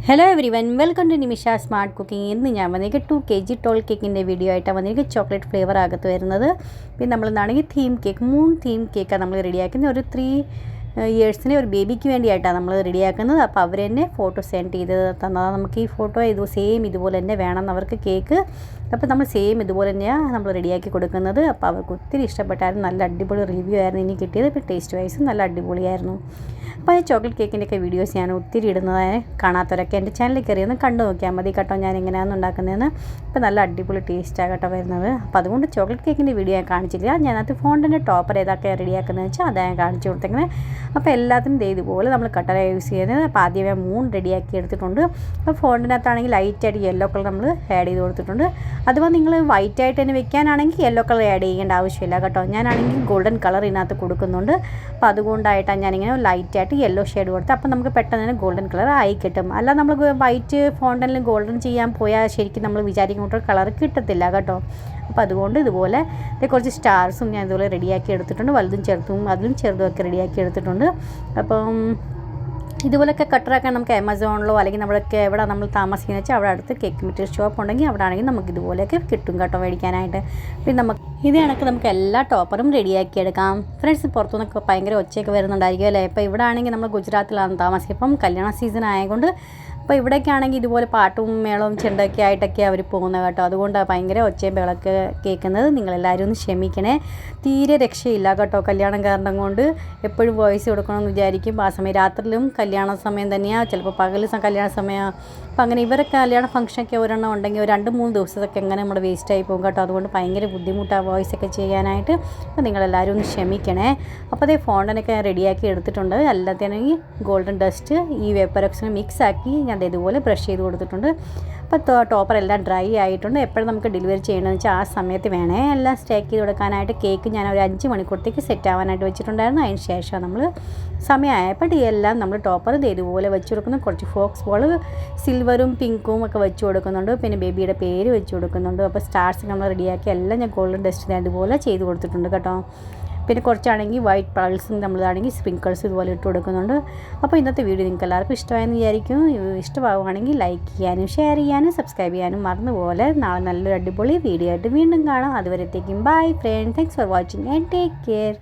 Hello everyone welcome to Nimisha smart cooking. ഇന്ന് ഞാൻ വന്നിരിക്കുക 2 kg ടോൾ കേക്കിൻ്റെ വീഡിയോ ആയിട്ടാണ് വന്നിരിക്കുക. ചോക്ലേറ്റ് ഫ്ലേവർ അകത്ത് വരുന്നത്. പിന്നെ നമ്മളിന്നാണെങ്കിൽ തീം കേക്ക് 3 തീം കേക്കാണ് നമ്മൾ റെഡിയാക്കുന്നത്. ഒരു 3 ഇയേഴ്സിന് ഒരു ബേബിക്ക് വേണ്ടിയിട്ടാണ് നമ്മൾ റെഡിയാക്കുന്നത്. അപ്പോൾ അവർ തന്നെ ഫോട്ടോ സെൻഡ് ചെയ്ത് തന്നതാണ്. നമുക്ക് ഈ ഫോട്ടോ സെയിം ഇതുപോലെ തന്നെ വേണം അവർക്ക് കേക്ക്. അപ്പോൾ നമ്മൾ സെയിം ഇതുപോലെ തന്നെയാണ് നമ്മൾ റെഡിയാക്കി കൊടുക്കുന്നത്. അപ്പോൾ അവർക്ക് ഒത്തിരി ഇഷ്ടപ്പെട്ടായിരുന്നു. നല്ല അടിപൊളി റിവ്യൂ ആയിരുന്നു ഇനി കിട്ടിയത്. ഇപ്പോൾ ടേസ്റ്റ് വൈസും നല്ല അടിപൊളിയായിരുന്നു. അപ്പോൾ ഈ ചോക്ലേറ്റ് കേക്കിൻ്റെയൊക്കെ വീഡിയോസ് ഞാൻ ഒത്തിരി ഇടുന്നതായ കാണാത്തവരൊക്കെ എൻ്റെ ചാനലിൽ കയറി ഒന്ന് കണ്ടു നോക്കിയാൽ മതി കേട്ടോ, ഞാൻ എങ്ങനെയാണ് ഉണ്ടാക്കുന്നതെന്ന്. ഇപ്പോൾ നല്ല അടിപൊളി ടേസ്റ്റാണ് കേട്ടോ വരുന്നത്. അപ്പോൾ അതുകൊണ്ട് ചോക്ലേറ്റ് കേക്കിൻ്റെ വീഡിയോ ഞാൻ കാണിച്ചില്ല. ഞാനത് ഫോണ്ടിൻ്റെ ടോപ്പർ ഏതൊക്കെ റെഡിയാക്കുന്നത് വെച്ചാൽ അതാണ് ഞാൻ കാണിച്ചു കൊടുത്തേക്കുന്നത്. അപ്പോൾ എല്ലാത്തിനും ഇതുപോലെ നമ്മൾ കട്ടറ യൂസ് ചെയ്യുന്നത്. അപ്പോൾ ആദ്യമേ 3 റെഡിയാക്കി എടുത്തിട്ടുണ്ട്. അപ്പോൾ ഫോണ്ടിനകത്താണെങ്കിൽ ലൈറ്റായിട്ട് യെല്ലോ കളർ നമ്മൾ ആഡ് ചെയ്ത് കൊടുത്തിട്ടുണ്ട്. അതുപോലെ നിങ്ങൾ വൈറ്റ് ആയിട്ട് തന്നെ വെക്കാനാണെങ്കിൽ യെല്ലോ കളർ ആഡ് ചെയ്യേണ്ട ആവശ്യമില്ല കേട്ടോ. ഞാനാണെങ്കിൽ ഗോൾഡൻ കളർ ഇതിനകത്ത് കൊടുക്കുന്നുണ്ട്. അപ്പോൾ അതുകൊണ്ടായിട്ടാണ് ഞാനിങ്ങനെ ലൈറ്റായിട്ട് യെല്ലോ ഷെയ്ഡ് കൊടുത്ത്. അപ്പോൾ നമുക്ക് പെട്ടെന്ന് തന്നെ ഗോൾഡൻ കളർ ആയി കിട്ടും. അല്ല നമ്മൾ വൈറ്റ് ഫോണ്ടനിൽ ഗോൾഡൻ ചെയ്യാൻ പോയാൽ ശരിക്കും നമ്മൾ വിചാരിക്കുന്ന കളർ കിട്ടത്തില്ല കേട്ടോ. അപ്പോൾ അതുകൊണ്ട് ഇതുപോലെ കുറച്ച് സ്റ്റാർസും ഞാൻ ഇതുപോലെ റെഡിയാക്കി എടുത്തിട്ടുണ്ട്. വലുതും ചെറുതും അതിലും ചെറുതുമൊക്കെ റെഡിയാക്കി എടുത്തിട്ടുണ്ട്. അപ്പം ഇതുപോലൊക്കെ കട്ടറാക്കാൻ നമുക്ക് ആമസോണിലോ അല്ലെങ്കിൽ നമ്മളൊക്കെ എവിടെ നമ്മൾ താമസിക്കുന്നത് വെച്ചാൽ അവിടെ അടുത്ത് കേക്ക് മെറ്റീരിയൽ ഷോപ്പ് ഉണ്ടെങ്കിൽ അവിടെ ആണെങ്കിൽ നമുക്ക് ഇതുപോലെയൊക്കെ കിട്ടും കേട്ടോ മേടിക്കാനായിട്ട്. പിന്നെ ഇത് കണക്ക് നമുക്ക് എല്ലാ ടോപ്പറും റെഡിയാക്കി എടുക്കാം. ഫ്രണ്ട്സ്, പുറത്തുനിന്നൊക്കെ ഭയങ്കര ഒച്ചയൊക്കെ വരുന്നുണ്ടായിരിക്കും അല്ലേ. ഇപ്പോൾ ഇവിടെ ആണെങ്കിൽ നമ്മൾ ഗുജറാത്തിലാണ് താമസിക്കുക. ഇപ്പം കല്യാണ സീസൺ ആയതുകൊണ്ട് അപ്പോൾ ഇവിടെയൊക്കെ ആണെങ്കിൽ ഇതുപോലെ പാട്ടും മേളവും ചെണ്ടൊക്കെ ആയിട്ടൊക്കെ അവർ പോകുന്നത് കേട്ടോ. അതുകൊണ്ടാണ് ഭയങ്കര ഒച്ചയും ബഹളമൊക്കെ കേൾക്കുന്നത്. നിങ്ങളെല്ലാവരും ഒന്ന് ക്ഷമിക്കണേ. തീരെ രക്ഷയില്ല കേട്ടോ കല്യാണം കാരണം കൊണ്ട്. എപ്പോഴും വോയിസ് കൊടുക്കണമെന്ന് വിചാരിക്കും. ആ സമയം രാത്രിയിലും കല്യാണ സമയം തന്നെയാണ്, ചിലപ്പോൾ പകൽ കല്യാണ സമയമാണ്. അപ്പോൾ അങ്ങനെ ഇവരൊക്കെ കല്യാണ ഫംഗ്ഷനൊക്കെ ഒരെണ്ണം ഉണ്ടെങ്കിൽ ഒരു 2-3 ദിവസത്തൊക്കെ എങ്ങനെ നമ്മുടെ വേസ്റ്റായി പോകും കേട്ടോ. അതുകൊണ്ട് ഭയങ്കര ബുദ്ധിമുട്ടാണ് വോയിസൊക്കെ ചെയ്യാനായിട്ട്. അപ്പോൾ നിങ്ങളെല്ലാവരും ഒന്ന് ക്ഷമിക്കണേ. അപ്പോൾ അതേ ഫോണ്ടനൊക്കെ റെഡിയാക്കി എടുത്തിട്ടുണ്ട്. എല്ലാത്തിനും ഗോൾഡൻ ഡസ്റ്റ് ഈ വേപ്പറോക്സിന് മിക്സ് ആക്കി ഞാൻ ഇതുപോലെ ബ്രഷ് ചെയ്ത് കൊടുത്തിട്ടുണ്ട്. അപ്പോൾ ടോപ്പർ എല്ലാം ഡ്രൈ ആയിട്ടുണ്ട്. എപ്പോഴും നമുക്ക് ഡെലിവറി ചെയ്യണമെന്ന് വെച്ചാൽ ആ സമയത്ത് വേണേ എല്ലാം സ്റ്റേക്ക് ചെയ്ത് കൊടുക്കാനായിട്ട്. കേക്ക് ഞാൻ ഒരു 5 മണിക്കൂറത്തേക്ക് സെറ്റ് ആവാനായിട്ട് വെച്ചിട്ടുണ്ടായിരുന്നു. അതിന് ശേഷം നമ്മൾ സമയമായപ്പോൾ എല്ലാം നമ്മൾ ടോപ്പർ ഇതുപോലെ വെച്ച് കൊടുക്കുന്നു. കുറച്ച് ഫോക്സ് ബോൾ സിൽവറും പിങ്കും ഒക്കെ വെച്ച് കൊടുക്കുന്നുണ്ട്. പിന്നെ ബേബിയുടെ പേര് വെച്ച് കൊടുക്കുന്നുണ്ട്. അപ്പോൾ സ്റ്റാർസ് നമ്മൾ റെഡിയാക്കി എല്ലാം ഞാൻ ഗോൾഡൻ ഡസ്റ്റ് അതുപോലെ ചെയ്ത് കൊടുത്തിട്ടുണ്ട് കേട്ടോ. പിന്നെ കുറച്ചാണെങ്കിൽ വൈറ്റ് പേൾസും നമ്മളാണെങ്കിൽ സ്പ്രിങ്കിൾസ് ഇതുപോലെ ഇട്ട് കൊടുക്കുന്നുണ്ട്. അപ്പോൾ ഇന്നത്തെ വീഡിയോ നിങ്ങൾക്ക് എല്ലാവർക്കും ഇഷ്ടമായെന്ന് വിചാരിക്കും. ഇഷ്ടമാവുകയാണെങ്കിൽ ലൈക്ക് ചെയ്യാനും ഷെയർ ചെയ്യാനും സബ്സ്ക്രൈബ് ചെയ്യാനും മറന്നുപോലെ. നാളെ നല്ലൊരു അടിപൊളി വീഡിയോ ആയിട്ട് വീണ്ടും കാണാം. അതുവരത്തേക്കും bye friends. Thanks for watching and take care.